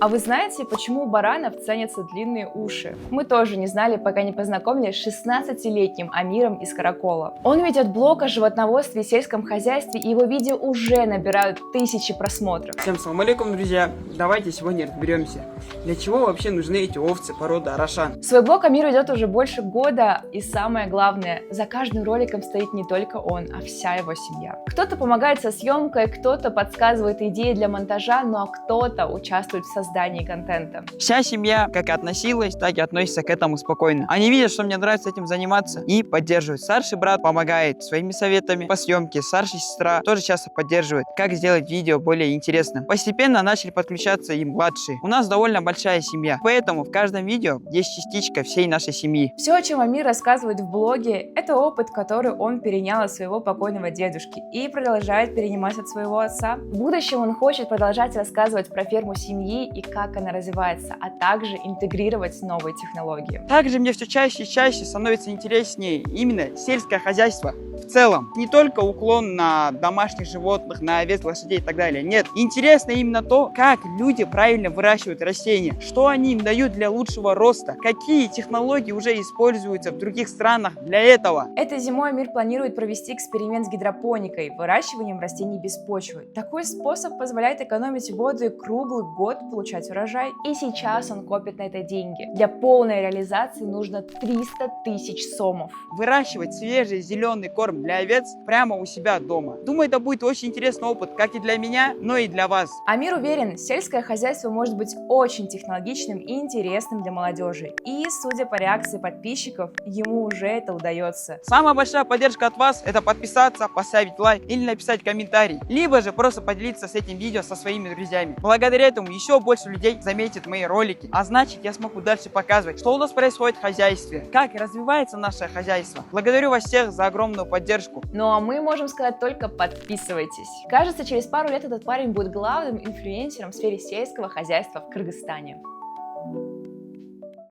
А вы знаете, почему у баранов ценятся длинные уши? Мы тоже не знали, пока не познакомились с 16-летним Амиром из Каракола. Он ведет блог о животноводстве и сельском хозяйстве, и его видео уже набирают тысячи просмотров. Всем салам алейкум, друзья! Давайте сегодня разберемся, для чего вообще нужны эти овцы породы Арашан. Свой блог Амир ведет уже больше года, и самое главное, за каждым роликом стоит не только он, а вся его семья. Кто-то помогает со съемкой, кто-то подсказывает идеи для монтажа, ну а кто-то участвует в создании контента. Вся семья как относилась, так и относится к этому спокойно. Они видят, что мне нравится этим заниматься и поддерживают. Старший брат помогает своими советами по съемке, старшая сестра тоже часто поддерживает, как сделать видео более интересным. Постепенно начали подключаться и младшие. У нас довольно большая семья, поэтому в каждом видео есть частичка всей нашей семьи. Все, о чем Амир рассказывает в блоге, это опыт, который он перенял от своего покойного дедушки и продолжает перенимать от своего отца. В будущем он хочет продолжать рассказывать про ферму семьи и как она развивается, а также интегрировать новые технологии. Также мне все чаще и чаще становится интереснее именно сельское хозяйство в целом. Не только уклон на домашних животных, на овец, лошадей и так далее. Нет, интересно именно то, как люди правильно выращивают растения, что они им дают для лучшего роста, какие технологии уже используются в других странах для этого. Этой зимой Амир планирует провести эксперимент с гидропоникой, выращиванием растений без почвы. Такой способ позволяет экономить воду и круглый год получать урожай. И сейчас он копит на это деньги. Для полной реализации нужно 300 тысяч сомов. Выращивать свежий зеленый корм для овец прямо у себя дома. Думаю, это будет очень интересный опыт, как и для меня, но и для вас. Амир уверен, сельское хозяйство может быть очень технологичным и интересным для молодежи. И, судя по реакции подписчиков, ему уже это удается. Самая большая поддержка от вас — это подписаться, поставить лайк или написать комментарий, либо же просто поделиться с этим видео со своими друзьями. Благодаря этому еще больше людей заметит мои ролики, а значит, я смогу дальше показывать, что у нас происходит в хозяйстве, как развивается наше хозяйство. Благодарю вас всех за огромную поддержку. Ну а мы можем сказать только подписывайтесь. Кажется, через пару лет этот парень будет главным инфлюенсером в сфере сельского хозяйства в Кыргызстане.